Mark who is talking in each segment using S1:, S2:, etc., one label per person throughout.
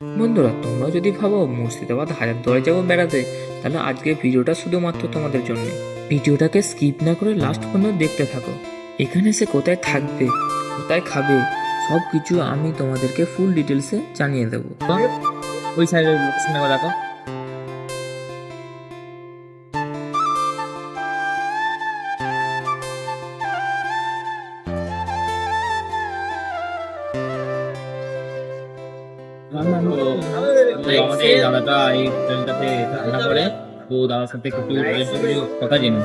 S1: বন্ধুরা, তোমরা যদি ভাবো মুর্শিদাবাদ হাজারদুয়ারি যাবো বেড়াতে, তাহলে আজকের ভিডিওটা শুধুমাত্র তোমাদের জন্য। ভিডিওটাকে স্কিপ না করে লাস্ট পর্যন্ত দেখতে থাকো। এখানে সে কোথায় থাকবে, কোথায় খাবে, সব কিছু আমি তোমাদেরকে ফুল ডিটেলসে জানিয়ে দেবো। ওই সাইডের লোকেশনে দেখো। আমাদের এই দাদাটা এই হোটেলটাতে রান্না করে, তো দাদার সাথে একটু কথা জেনে।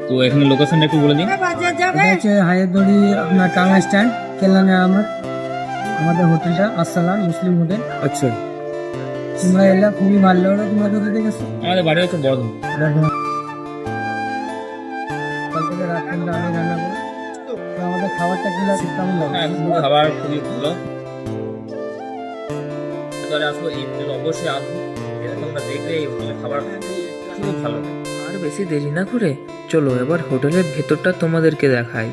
S1: তো এখানে লোকেশনটা একটু বলে দিন।
S2: এটা হচ্ছে হাজারদুয়ারি আপনার টাউন স্ট্যান্ড কেল্লানে আমাদের হোটেলটা আসসালাম মুসলিম হোটেল।
S1: আচ্ছা,
S2: তোমরা এলে খুবই ভালো হলো। তোমরা কোথায় দেখেছো?
S1: আমাদের বাড়ি হচ্ছে বর্ধমান।
S2: সকাল থেকে রাত পর্যন্ত আমি রান্না করি। তো আমাদের খাবারটা কিলো কেমন লাগে?
S1: খাবার খুবই ভালো। তাহলে আসবো, এই হোটেলে অবশ্যই আসবো। তোমরা দেখলে এই হোটেলের খাবার খুবই ভালো। আর বেশি দেরি না করে চলো এবার হোটেলের ভেতরটা তোমাদেরকে দেখাই।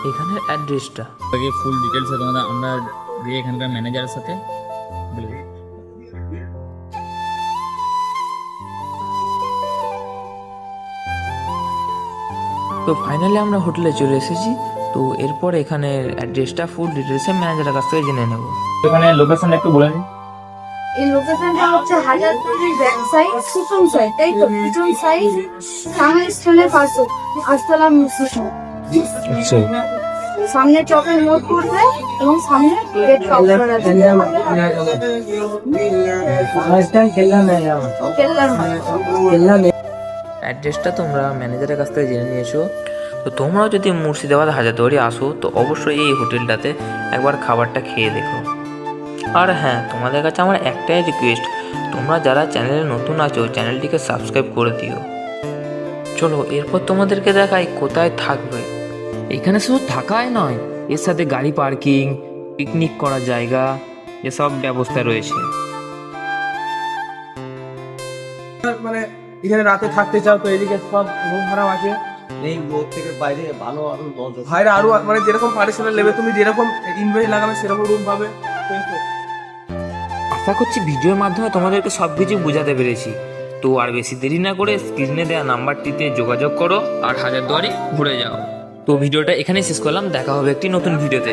S1: এখানের অ্যাড্রেসটা ফুল ডিটেলসে তোমাদের আমরা দিয়ে এখানকার ম্যানেজারের সাথে বলে দিই। তো ফাইনালি আমরা হোটেলে চলে এসেছি। তো এরপর এখানের অ্যাড্রেসটা ফুল ডিটেলসে ম্যানেজারের কাছ থেকে জেনে নেব। এখানে লোকেশন একটু বলে দিন।
S3: এই লোকেশনটা হচ্ছে হাজারদুয়ারির ব্যাক সাইড, পিছন সাইড, তাই তো? পিছন সাইড সামনে স্টেশনের পাশে আসসালাম স্টেশন।
S1: আচ্ছা,
S3: সামনে চকের মোড় পড়বে এবং সামনে গেট কাউন্টার আছে। কেল্লার মাঠ।
S1: অ্যাড্রেসটা তোমরা ম্যানেজারের কাছ থেকে জেনে নিয়েছো। তো তোমরাও যদি মুর্শিদাবাদ হাজারদুয়ারি আসো, তো অবশ্যই এই হোটেলটাতে একবার খাবারটা খেয়ে দেখো। আর হ্যাঁ, তোমাদের কাছে আমার একটাই রিকোয়েস্ট, তোমরা যারা চ্যানেলে নতুন আছো চ্যানেলটিকে সাবস্ক্রাইব করে দিও। চলো এরপর তোমাদেরকে দেখাই কোথায় থাকবে। এখানে শুধু থাকাই নয়, এর সাথে গাড়ি পার্কিং, পিকনিক করার জায়গা, এসব ব্যবস্থা রয়েছে।
S2: মানে এখানে রাতে থাকতে চাও তো এদিকে সব রুম ভাড়া আছে।
S4: এই রোড থেকে বাইরে ভালো আরো লঞ্চ আছে।
S2: ভাইরা আরো মানে যেরকম পার্সোনাল নেবে, তুমি যেরকম ইনভেস্ট লাগাবে সেরকম রুম পাবে।
S1: আশা করছি ভিডিওর মাধ্যমে তোমাদেরকে সব কিছু বোঝাতে পেরেছি। তো আর বেশি দেরি না করে স্ক্রিনে দেওয়া নাম্বারটিতে যোগাযোগ করো আর হাজারদুয়ারি ঘুরে যাও। তো ভিডিওটা এখানেই শেষ করলাম, দেখা হবে একটি নতুন ভিডিওতে।